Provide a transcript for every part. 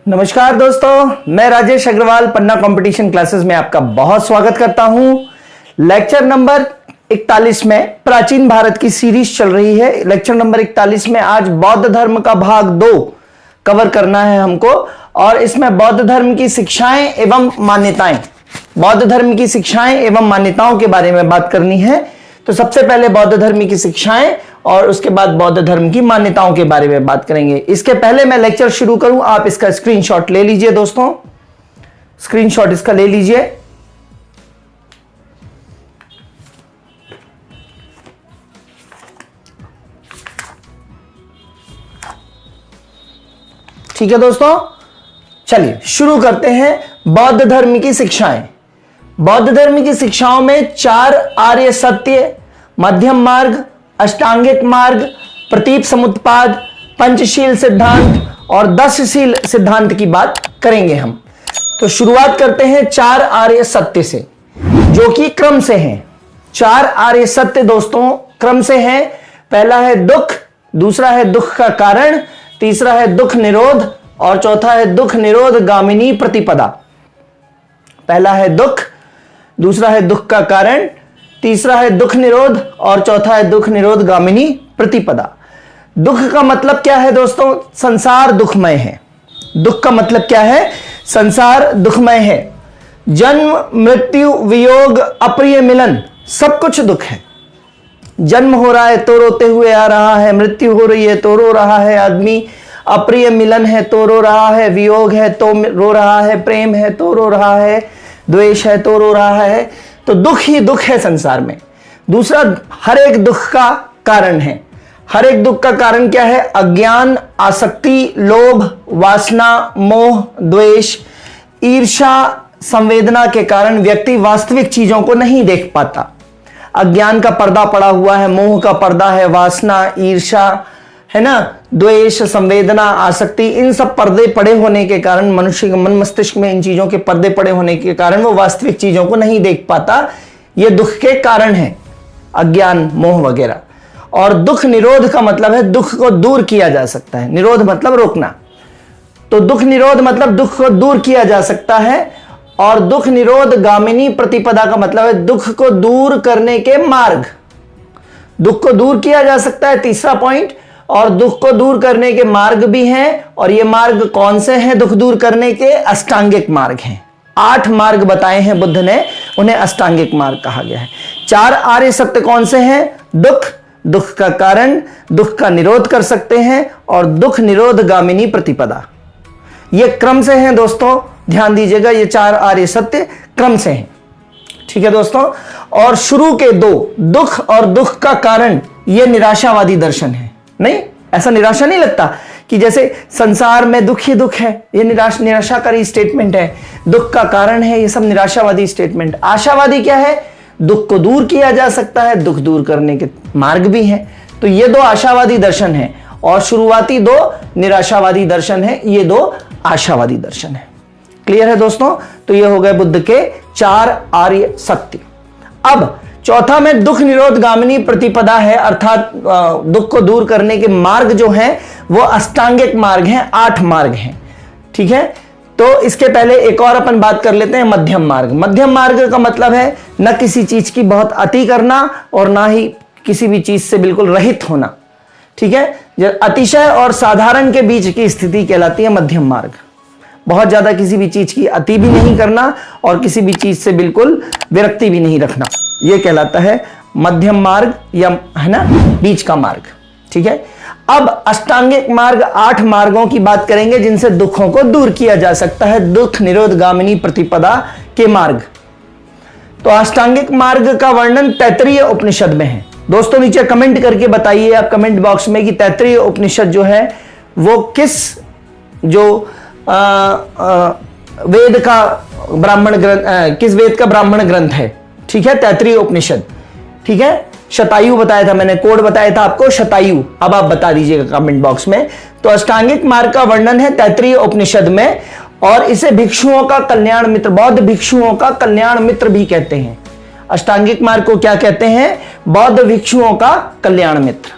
नमस्कार दोस्तों, मैं राजेश अग्रवाल पन्ना कंपटीशन क्लासेस में आपका बहुत स्वागत करता हूं। लेक्चर नंबर 41 में प्राचीन भारत की सीरीज चल रही है। लेक्चर नंबर 41 में आज बौद्ध धर्म का भाग 2 कवर करना है हमको, और इसमें बौद्ध धर्म की शिक्षाएं एवं मान्यताएं, बौद्ध धर्म की शिक्षाएं एवं मान्यताओं के बारे में बात करनी है। तो सबसे पहले बौद्ध धर्म की शिक्षाएं और उसके बाद बौद्ध धर्म की मान्यताओं के बारे में बात करेंगे। इसके पहले मैं लेक्चर शुरू करूं, आप इसका स्क्रीनशॉट ले लीजिए दोस्तों, स्क्रीनशॉट इसका ले लीजिए। ठीक है दोस्तों, चलिए शुरू करते हैं। बौद्ध धर्म की शिक्षाएं। बौद्ध धर्म की शिक्षाओं में 4 आर्य सत्य, मध्यम मार्ग, अष्टांगिक मार्ग, प्रतीप समुत्पाद, पंचशील सिद्धांत और 10शील सिद्धांत की बात करेंगे हम। तो शुरुआत करते हैं 4 आर्य सत्य से, जो कि क्रम से हैं। 4 आर्य सत्य दोस्तों क्रम से हैं। पहला है दुख, दूसरा है दुख का कारण, तीसरा है दुख निरोध और चौथा है दुख निरोध गामिनी प्रतिपदा। पहला है दुख, दूसरा है दुख का कारण, तीसरा है दुख निरोध और चौथा है दुख निरोध गामिनी प्रतिपदा। दुख का मतलब क्या है दोस्तों? संसार दुखमय है। दुख का मतलब क्या है? संसार दुखमय है। जन्म, मृत्यु, वियोग, अप्रिय मिलन, सब कुछ दुख है। जन्म हो रहा है तो रोते हुए आ रहा है, मृत्यु हो रही है तो रो रहा है आदमी, अप्रिय मिलन है तो रो रहा है, वियोग है तो रो रहा है, प्रेम है तो रो रहा है, द्वेष है तो रो रहा है। तो दुख ही दुख है संसार में। दूसरा, हर एक दुख का कारण है। हर एक दुख का कारण क्या है? अज्ञान, आसक्ति, लोभ, वासना, मोह, द्वेष, ईर्ष्या, संवेदना के कारण व्यक्ति वास्तविक चीजों को नहीं देख पाता। अज्ञान का पर्दा पड़ा हुआ है, मोह का पर्दा है, वासना, ईर्ष्या है ना, द्वेष, संवेदना, आसक्ति, इन सब पर्दे पड़े होने के कारण, मनुष्य के मन मस्तिष्क में इन चीजों के पर्दे पड़े होने के कारण वो वास्तविक चीजों को नहीं देख पाता। ये दुख के कारण है, अज्ञान, मोह वगैरह। और दुख निरोध का मतलब है दुख को दूर किया जा सकता है। निरोध मतलब रोकना। तो दुख निरोध मतलब दुख को दूर किया जा सकता है। और दुख निरोध गामिनी प्रतिपदा का मतलब है दुख को दूर करने के मार्ग। दुख को दूर किया जा सकता है, तीसरा पॉइंट। और दुख को दूर करने के मार्ग भी हैं। और ये मार्ग कौन से हैं दुख दूर करने के? अष्टांगिक मार्ग हैं। 8 मार्ग बताए हैं बुद्ध ने, उन्हें अष्टांगिक मार्ग कहा गया है। 4 आर्य सत्य कौन से हैं? दुख, दुख का कारण, दुख का निरोध कर सकते हैं, और दुख निरोध गामिनी प्रतिपदा। ये क्रम से हैं दोस्तों, ध्यान दीजिएगा, ये 4 आर्य सत्य क्रम से हैं। ठीक है दोस्तों। और शुरू के 2, दुख और दुख का कारण, ये निराशावादी दर्शन है। नहीं, ऐसा निराशा नहीं लगता कि जैसे संसार में दुख ही दुख है, ये निराशाकारी स्टेटमेंट है। दुख का कारण है, ये सब निराशावादी स्टेटमेंट। आशावादी क्या है? दुख को दूर किया जा सकता है, दुख दूर करने के मार्ग भी हैं। तो ये 2 आशावादी दर्शन है, और शुरुआती 2 निराशावादी दर्शन है, ये 2 आशावादी दर्शन है। क्लियर है दोस्तों? तो ये हो गए बुद्ध के 4 आर्य सत्य। अब चौथा में दुख निरोध गामिनी प्रतिपदा है, अर्थात दुख को दूर करने के मार्ग जो हैं वो अष्टांगिक मार्ग हैं, 8 मार्ग हैं। ठीक है। तो इसके पहले एक और अपन बात कर लेते हैं, मध्यम मार्ग। मध्यम मार्ग का मतलब है न किसी चीज की बहुत अति करना और ना ही किसी भी चीज से बिल्कुल रहित होना। ठीक है। जो अतिशय और साधारण के बीच की स्थिति कहलाती है मध्यम मार्ग। बहुत ज्यादा किसी भी चीज की अति भी नहीं करना और किसी भी चीज से बिल्कुल विरक्ति भी नहीं रखना, यह कहलाता है मध्यम मार्ग, या है ना, बीच का मार्ग। ठीक है। अब अष्टांगिक मार्ग, 8 मार्गों की बात करेंगे जिनसे दुखों को दूर किया जा सकता है, दुख निरोध गामिनी प्रतिपदा के मार्ग। तो अष्टांगिक मार्ग का वर्णन तैत्तिरीय उपनिषद में है। दोस्तों नीचे कमेंट करके बताइए आप कमेंट बॉक्स में कि तैत्तिरीय उपनिषद जो है वो किस वेद का ब्राह्मण ग्रंथ, किस वेद का ब्राह्मण ग्रंथ है। ठीक है, तैत्तिरीय उपनिषद। ठीक है, शतायु बताया था मैंने, कोड बताया था आपको शतायु। अब आप बता दीजिएगा कमेंट बॉक्स में। तो अष्टांगिक मार्ग का वर्णन है तैत्तिरीय उपनिषद में, और इसे भिक्षुओं का कल्याण मित्र, बौद्ध भिक्षुओं का कल्याण मित्र भी कहते हैं। अष्टांगिक मार्ग को क्या कहते हैं? बौद्ध भिक्षुओं का कल्याण मित्र।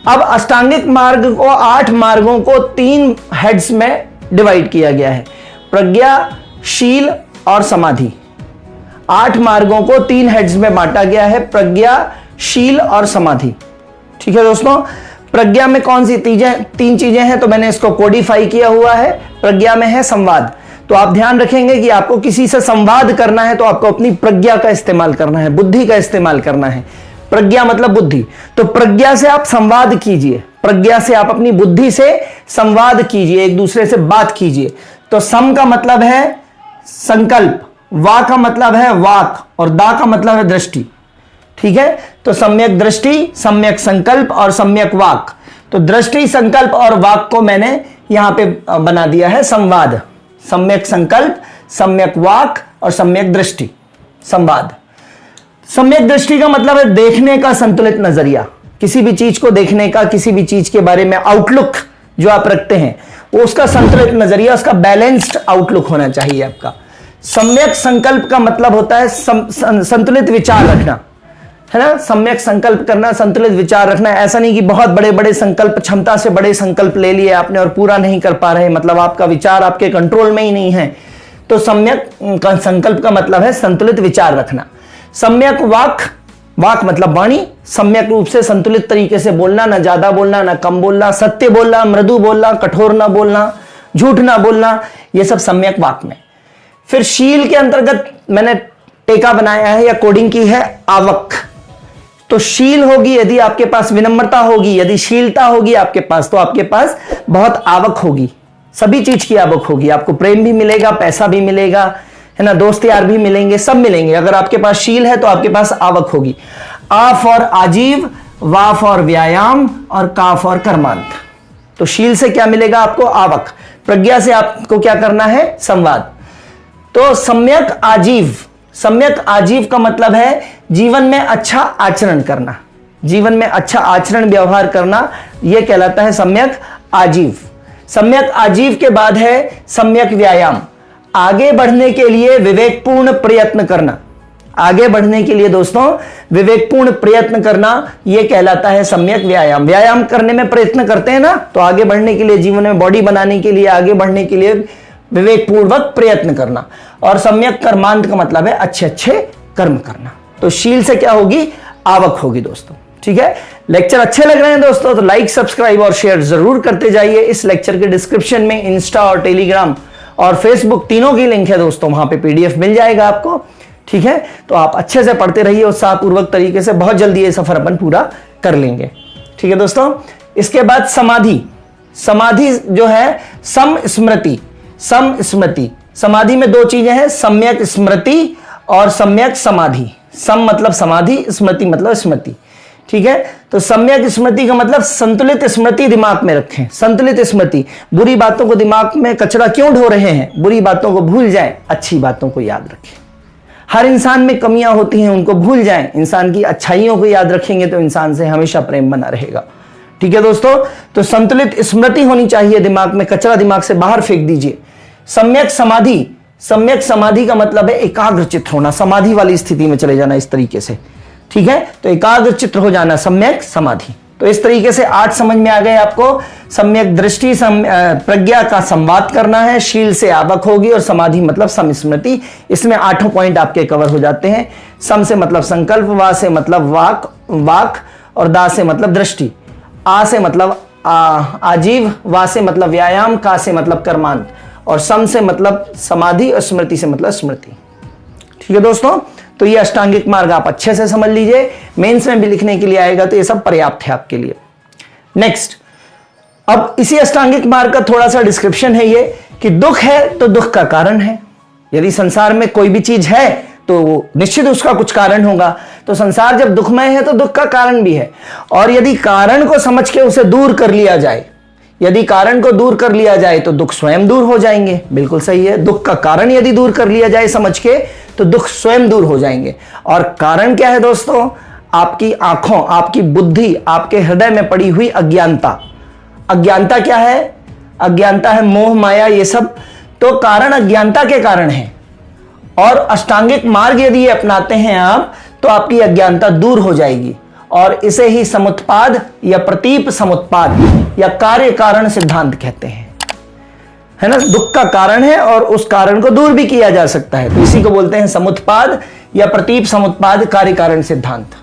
अब अष्टांगिक मार्ग को 8 मार्गों को 3 हेड्स में डिवाइड किया गया है, प्रज्ञा, शील और समाधि। 8 मार्गों को 3 हेड्स में बांटा गया है, प्रज्ञा, शील और समाधि। ठीक है दोस्तों, प्रज्ञा में कौन सी 3 चीजें हैं, तो मैंने इसको कोडिफाई किया हुआ है। प्रज्ञा में है संवाद, तो आप ध्यान रखेंगे कि आपको किसी से संवाद करना है तो आपको अपनी प्रज्ञा का इस्तेमाल करना है, बुद्धि का इस्तेमाल करना है। प्रज्ञा मतलब बुद्धि, तो प्रज्ञा से आप संवाद कीजिए, प्रज्ञा से आप अपनी बुद्धि से संवाद कीजिए, एक दूसरे से बात कीजिए। तो सम का मतलब है संकल्प, वा का मतलब है वाक और दा का मतलब है दृष्टि। ठीक है, तो सम्यक दृष्टि, सम्यक संकल्प और सम्यक वाक। तो दृष्टि, संकल्प और वाक को मैंने यहां पे बना दिया है संवाद। सम्यक संकल्प, सम्यक वाक और सम्यक दृष्टि, संवाद। सम्यक दृष्टि का मतलब है देखने का संतुलित नजरिया, किसी भी चीज को देखने का, किसी भी चीज के बारे में आउटलुक जो आप रखते हैं वो उसका संतुलित नजरिया, उसका बैलेंस्ड आउटलुक होना चाहिए आपका। सम्यक संकल्प का मतलब होता है संतुलित विचार रखना, है ना। सम्यक संकल्प करना, संतुलित विचार रखना। ऐसा नहीं कि बहुत बड़े बड़े संकल्प, क्षमता से बड़े संकल्प ले लिए आपने और पूरा नहीं कर पा रहे, मतलब आपका विचार आपके कंट्रोल में ही नहीं है। तो सम्यक संकल्प का मतलब है संतुलित विचार रखना। सम्यक वाक, वाक मतलब वाणी, सम्यक रूप से संतुलित तरीके से बोलना, ना ज्यादा बोलना ना कम बोलना, सत्य बोलना, मृदु बोलना, कठोर ना बोलना, झूठ ना बोलना, यह सब सम्यक वाक में। फिर शील के अंतर्गत मैंने टेका बनाया है या कोडिंग की है आवक। तो शील होगी यदि आपके पास विनम्रता होगी, यदि शीलता होगी आपके पास, तो आपके पास बहुत आवक होगी, सभी चीज की आवक होगी। आपको प्रेम भी मिलेगा, पैसा भी मिलेगा, है ना, दोस्त यार भी मिलेंगे, सब मिलेंगे। अगर आपके पास शील है तो आपके पास आवक होगी। आ फॉर आजीव, वा फॉर व्यायाम और का फॉर कर्मांत। तो शील से क्या मिलेगा आपको? आवक। प्रज्ञा से आपको क्या करना है? संवाद। तो सम्यक आजीव, सम्यक आजीव का मतलब है जीवन में अच्छा आचरण करना, जीवन में अच्छा आचरण व्यवहार करना, यह कहलाता है सम्यक आजीव। सम्यक आजीव के बाद है सम्यक व्यायाम, आगे बढ़ने के लिए विवेकपूर्ण प्रयत्न करना। आगे बढ़ने के लिए दोस्तों विवेकपूर्ण प्रयत्न करना, यह कहलाता है सम्यक व्यायाम। व्यायाम करने में प्रयत्न करते हैं ना, तो आगे बढ़ने के लिए, जीवन में बॉडी बनाने के लिए, आगे बढ़ने के लिए विवेकपूर्वक प्रयत्न करना। और सम्यक कर्मांत का मतलब है अच्छे अच्छे कर्म करना। तो शील से क्या होगी? आवक होगी दोस्तों। ठीक है, लेक्चर अच्छे लग रहे हैं दोस्तों तो लाइक, सब्सक्राइब और शेयर जरूर करते जाइए। इस लेक्चर के डिस्क्रिप्शन में इंस्टा और टेलीग्राम और फेसबुक तीनों की लिंक है दोस्तों, वहां पे पीडीएफ मिल जाएगा आपको। ठीक है, तो आप अच्छे से पढ़ते रहिए उत्साहपूर्वक तरीके से, बहुत जल्दी ये सफर अपन पूरा कर लेंगे। ठीक है दोस्तों, इसके बाद समाधि। समाधि जो है सम स्मृति, सम स्मृति। समाधि में 2 चीजें हैं, सम्यक स्मृति और सम्यक समाधि। सम मतलब समाधि, स्मृति मतलब स्मृति। ठीक है, तो सम्यक स्मृति का मतलब संतुलित स्मृति दिमाग में रखें। संतुलित स्मृति, बुरी बातों को दिमाग में कचरा क्यों ढो रहे हैं, बुरी बातों को भूल जाएं, अच्छी बातों को याद रखें। हर इंसान में कमियां होती हैं, उनको भूल जाएं, इंसान की अच्छाइयों को याद रखेंगे तो इंसान से हमेशा प्रेम बना रहेगा। ठीक है दोस्तों, तो संतुलित स्मृति होनी चाहिए दिमाग में, कचरा दिमाग से बाहर फेंक दीजिए। सम्यक समाधि, सम्यक समाधि का मतलब है एकाग्रचित्त होना, समाधि वाली स्थिति में चले जाना इस तरीके से। ठीक है, तो एकाग्रचित्त हो जाना, सम्यक समाधि। तो इस तरीके से 8 समझ में आ गए आपको। सम्यक दृष्टि, प्रज्ञा का संवाद करना है, शील से आवक होगी और समाधि मतलब समस्मृति। इसमें 8 पॉइंट आपके कवर हो जाते हैं। सम से मतलब संकल्प, वा से मतलब वाक और दा से मतलब दृष्टि, आ से मतलब आजीव, वा से मतलब व्यायाम, का से मतलब कर्मांत और सम से मतलब समाधि और स्मृति से मतलब स्मृति। ठीक है दोस्तों, तो ये अष्टांगिक मार्ग आप अच्छे से समझ लीजिए, मेंस में भी लिखने के लिए आएगा तो ये सब पर्याप्त है आपके लिए। नेक्स्ट, अब इसी अष्टांगिक मार्ग का थोड़ा सा डिस्क्रिप्शन है ये कि दुख है तो दुख का कारण है। यदि संसार में कोई भी चीज है तो निश्चित उसका कुछ कारण होगा। तो संसार जब दुखमय है तो दुख का कारण भी है। और यदि कारण को समझ के उसे दूर कर लिया जाए, यदि कारण को दूर कर लिया जाए तो दुख स्वयं दूर हो जाएंगे। बिल्कुल सही है, दुख का कारण यदि दूर कर लिया जाए समझ के तो दुख स्वयं दूर हो जाएंगे। और कारण क्या है दोस्तों? आपकी आंखों, आपकी बुद्धि, आपके हृदय में पड़ी हुई अज्ञानता। अज्ञानता क्या है? अज्ञानता है मोह माया, ये सब तो कारण अज्ञानता के कारण है। और अष्टांगिक मार्ग यदि ये अपनाते हैं आप तो आपकी अज्ञानता दूर हो जाएगी। और इसे ही समुत्पाद या प्रतीप समुत्पाद या कार्य कारण सिद्धांत कहते हैं, है ना, दुख का कारण है और उस कारण को दूर भी किया जा सकता है। तो इसी को बोलते हैं समुत्पाद या प्रतीप समुत्पाद कार्य कारण सिद्धांत।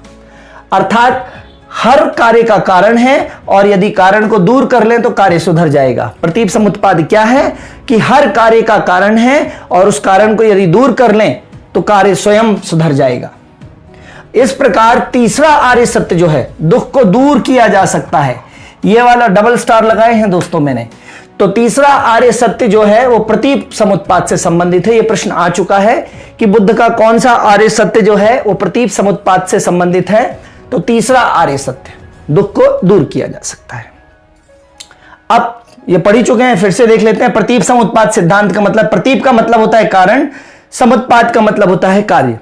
अर्थात हर कार्य का कारण है और यदि कारण को दूर कर लें तो कार्य सुधर जाएगा। प्रतीप समुत्पाद क्या है कि हर कार्य का कारण है और उस कारण को यदि दूर कर लें तो कार्य स्वयं सुधर जाएगा। इस प्रकार तीसरा आर्य सत्य जो है, दुख को दूर किया जा सकता है। यह वाला डबल स्टार लगाए हैं दोस्तों मैंने। तो तीसरा आर्य सत्य जो है वो प्रतीप समुत्पाद से संबंधित है। यह प्रश्न आ चुका है कि बुद्ध का कौन सा आर्य सत्य जो है वो प्रतीप समुत्पाद से संबंधित है। तो तीसरा आर्य सत्य, दुख को दूर किया जा सकता है। अब ये पढ़ ही चुके हैं, फिर से देख लेते हैं। प्रतीप समुत्पाद सिद्धांत का मतलब, प्रतीप का मतलब होता है कारण, समुत्पाद का मतलब होता है कार्य।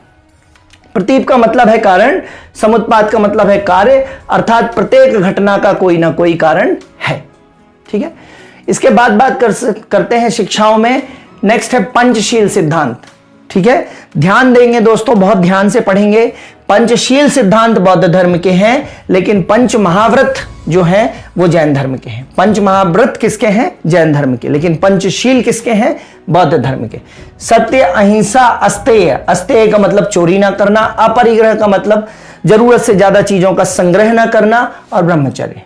प्रतीप का मतलब है कारण, समुत्पाद का मतलब है कार्य, अर्थात प्रत्येक घटना का कोई ना कोई कारण है। ठीक है, इसके बाद बात करते हैं शिक्षाओं में। नेक्स्ट है पंचशील सिद्धांत। ठीक है, ध्यान देंगे दोस्तों, बहुत ध्यान से पढ़ेंगे। पंचशील सिद्धांत बौद्ध धर्म के हैं, लेकिन पंच महाव्रत जो हैं वो जैन धर्म के हैं। पंच महाव्रत किसके हैं? जैन धर्म के। लेकिन पंचशील किसके हैं? बौद्ध धर्म के। सत्य, अहिंसा, अस्तेय। अस्तेय का मतलब चोरी ना करना, अपरिग्रह का मतलब जरूरत से ज्यादा चीजों का संग्रह ना करना, और ब्रह्मचर्य।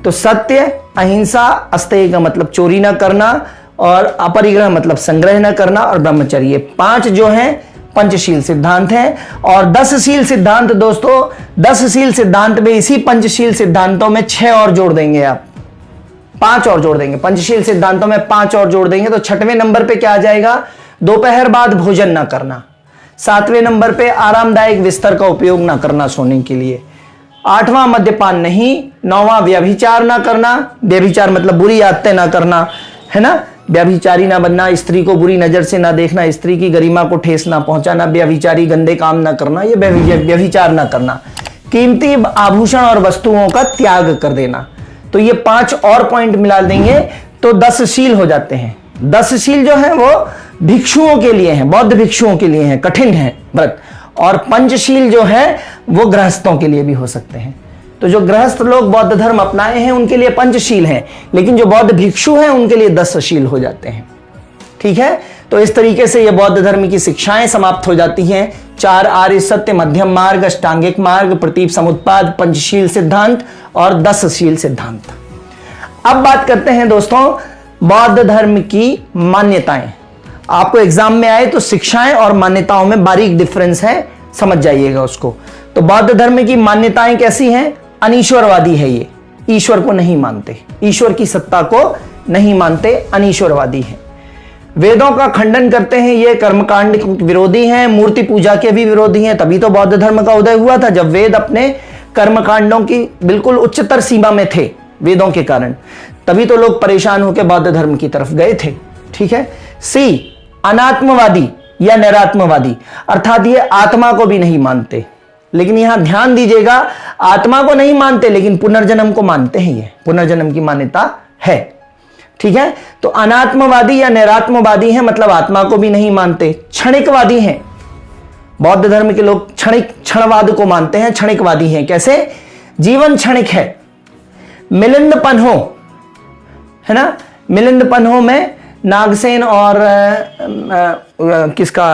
तो सत्य, अहिंसा, अस्तेय का मतलब चोरी ना करना, और अपरिग्रह मतलब संग्रह न करना, और ब्रह्मचर्य। ये 5 जो हैं पंचशील सिद्धांत हैं। और 10शील सिद्धांत दोस्तों, 10शील सिद्धांत में इसी पंचशील सिद्धांतों में 6 और जोड़ देंगे आप, 5 और जोड़ देंगे। पंचशील सिद्धांतों में 5 और जोड़ देंगे तो 6वें नंबर पे क्या आ जाएगा? दोपहर बाद भोजन ना करना। 7वें नंबर पे आरामदायक बिस्तर का उपयोग ना करना सोने के लिए। 8वां मद्यपान नहीं। 9वां व्यभिचार ना करना। व्यभिचार मतलब बुरी आदतें ना करना, है ना, व्यभिचारी ना बनना, स्त्री को बुरी नजर से ना देखना, स्त्री की गरिमा को ठेस ना पहुंचाना, व्यभिचारी गंदे काम ना करना, ये व्यभिचार ना करना। कीमती आभूषण और वस्तुओं का त्याग कर देना। तो ये 5 और पॉइंट मिला देंगे तो 10शील हो जाते हैं। 10शील जो है वो भिक्षुओं के लिए हैं, बौद्ध भिक्षुओं के लिए हैं, कठिन है व्रत। और पंचशील जो है वो गृहस्थों के लिए भी हो सकते हैं। तो जो गृहस्थ लोग बौद्ध धर्म अपनाए हैं उनके लिए पंचशील हैं, लेकिन जो बौद्ध भिक्षु हैं उनके लिए 10शील हो जाते हैं। ठीक है, तो इस तरीके से ये बौद्ध धर्म की शिक्षाएं समाप्त हो जाती हैं। 4 आर्य सत्य, मध्यम मार्ग, अष्टांगिक मार्ग, प्रतीप समुत्पाद, पंचशील सिद्धांत और 10शील सिद्धांत। अब बात करते हैं दोस्तों बौद्ध धर्म की मान्यताएं। आपको एग्जाम में आए तो शिक्षाएं और मान्यताओं में बारीक डिफरेंस है, समझ जाइएगा उसको। तो बौद्ध धर्म की मान्यताएं कैसी हैं? अनीश्वरवादी है ये, ईश्वर को नहीं मानते, ईश्वर की सत्ता को नहीं मानते, अनीश्वरवादी है। वेदों का खंडन करते हैं, ये कर्मकांड विरोधी हैं, मूर्ति पूजा के भी विरोधी हैं। तभी तो बौद्ध धर्म का उदय हुआ था, जब वेद अपने कर्मकांडों की बिल्कुल उच्चतर सीमा में थे वेदों के कारण, तभी तो लोग परेशान होकर बौद्ध धर्म की तरफ गए थे। ठीक है। सी, अनात्मवादी या निरात्मवादी, अर्थात ये आत्मा को भी नहीं मानते। लेकिन यहां ध्यान दीजिएगा, आत्मा को नहीं मानते लेकिन पुनर्जन्म को मानते हैं, ये पुनर्जन्म की मान्यता है। ठीक है, तो अनात्मवादी या निरात्मवादी हैं, मतलब आत्मा को भी नहीं मानते। क्षणिकवादी हैं, बौद्ध धर्म के लोग क्षणवाद को मानते हैं, क्षणिकवादी हैं। कैसे? जीवन क्षणिक है, मिलिंदपन हो, है ना, मिलिंदपन हो में नागसेन और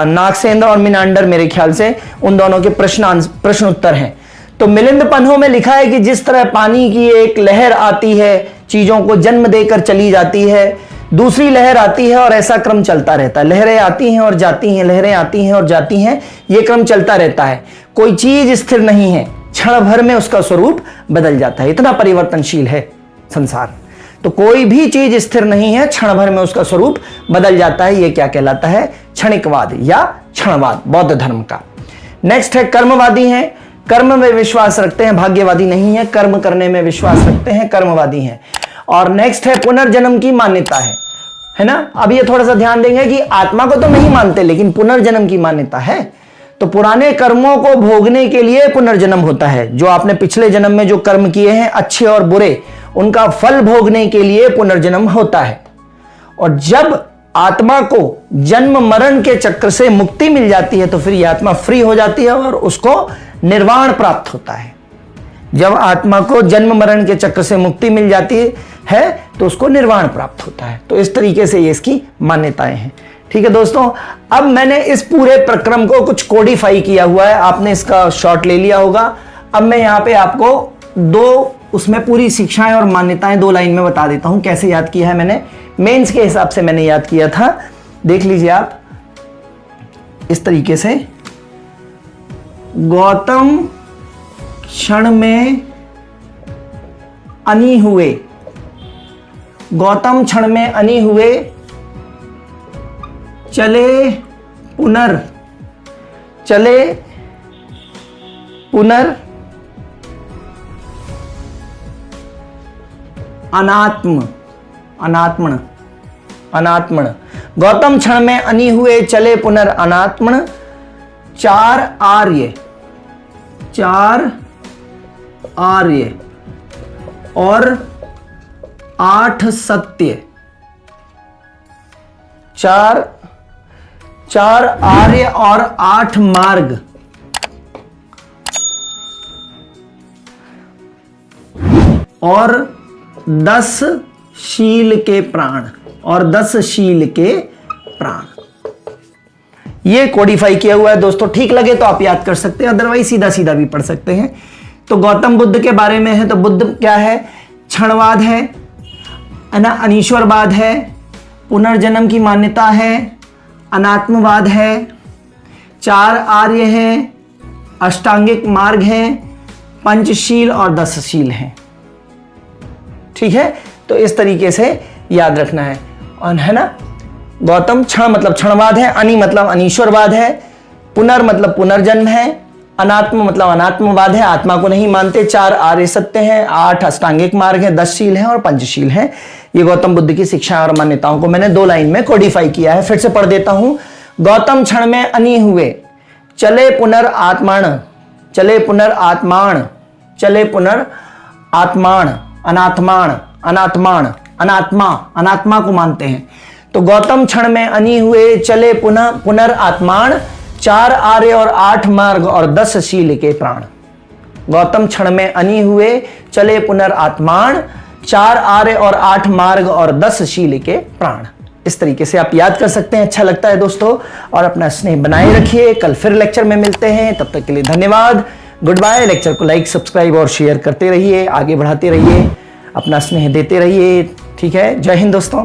नागसेंद्र और मिनांडर मेरे ख्याल से उन दोनों के प्रश्न उत्तर हैं। तो मिलिंदपन्हों में लिखा है कि जिस तरह पानी की एक लहर आती है, चीजों को जन्म देकर चली जाती है, दूसरी लहर आती है और ऐसा क्रम चलता रहता है। लहरें आती हैं और जाती हैं, लहरें आती हैं और जाती हैं, ये क्रम चलता रहता है। कोई चीज स्थिर नहीं है, क्षण भर में उसका स्वरूप बदल जाता है। इतना परिवर्तनशील है संसार। तो कोई भी चीज स्थिर नहीं है, क्षण भर में उसका स्वरूप बदल जाता है। यह क्या कहलाता है? क्षणिकवाद या क्षणवाद, बौद्ध धर्म का। नेक्स्ट है कर्मवादी हैं, कर्म में विश्वास रखते हैं, भाग्यवादी नहीं है, कर्म करने में विश्वास रखते हैं, कर्मवादी हैं। और नेक्स्ट है पुनर्जन्म की मान्यता है ना। अब ये थोड़ा सा ध्यान देंगे कि आत्मा को तो नहीं मानते लेकिन पुनर्जन्म की मान्यता है। तो पुराने कर्मों को भोगने के लिए पुनर्जन्म होता है। जो आपने पिछले जन्म में जो कर्म किए हैं, अच्छे और बुरे, उनका फल भोगने के लिए पुनर्जन्म होता है। और जब आत्मा को जन्म मरण के चक्र से मुक्ति मिल जाती है तो फिर यह आत्मा फ्री हो जाती है और उसको निर्वाण प्राप्त होता है। जब आत्मा को जन्म मरण के चक्र से मुक्ति मिल जाती है है तो उसको निर्वाण प्राप्त होता है। तो इस तरीके से ये इसकी मान्यताएं हैं। ठीक है दोस्तों, अब मैंने इस पूरे प्रक्रम को कुछ कोडिफाई किया हुआ है, आपने इसका शॉट ले लिया होगा। अब मैं यहाँ पे आपको दो उसमें पूरी शिक्षाएं और मान्यताएं 2 लाइन में बता देता हूं। कैसे याद किया है मैंने, मेंस के हिसाब से मैंने याद किया था, देख लीजिए आप इस तरीके से। गौतम क्षण में अनी हुए, गौतम क्षण में अनी हुए, चले पुनर अनात्मन। गौतम क्षण में अनी हुए, चले पुनर अनात्मन। 4 आर्य और 8 सत्य। 4 आर्य और 8 मार्ग और 10 शील के प्राण, ये कोडिफाई किया हुआ है दोस्तों। ठीक लगे तो आप याद कर सकते हैं, अदरवाइज सीधा सीधा भी पढ़ सकते हैं। तो गौतम बुद्ध के बारे में है तो बुद्ध क्या है, क्षणवाद है ना, अनीश्वरवाद है, पुनर्जन्म की मान्यता है, अनात्मवाद है, 4 आर्य हैं, अष्टांगिक मार्ग है, पंचशील और 10 शील हैं। ठीक है, तो इस तरीके से याद रखना है। और है ना, गौतम क्षण मतलब क्षणवाद है, अनी मतलब अनीश्वरवाद है, पुनर मतलब पुनर्जन्म है, अनात्म मतलब अनात्मवाद है, आत्मा को नहीं मानते, 4 आर्य सत्य हैं, 8 अष्टांगिक मार्ग है, 10 शील हैं और पंचशील हैं। ये गौतम बुद्ध की शिक्षा और मान्यताओं को मैंने 2 लाइन में कोडिफाई किया है। फिर से पढ़ देता हूं। गौतम क्षण में अनी हुए, चले पुनर अनात्मा को मानते हैं। तो गौतम क्षण में अनी हुए, चले पुनर आत्माण, 4 आर्य और 8 मार्ग और 10 शील के प्राण। गौतम क्षण में अनी हुए, चले पुनर आत्माण, 4 आर्य और 8 मार्ग और 10 शील के प्राण। इस तरीके से आप याद कर सकते हैं। अच्छा लगता है दोस्तों, और अपना स्नेह बनाए रखिए। कल फिर लेक्चर में मिलते हैं, तब तक के लिए धन्यवाद, गुड बाय। लेक्चर को लाइक, सब्सक्राइब और शेयर करते रहिए, आगे बढ़ाते रहिए, अपना स्नेह देते रहिए। ठीक है, जय हिंद दोस्तों।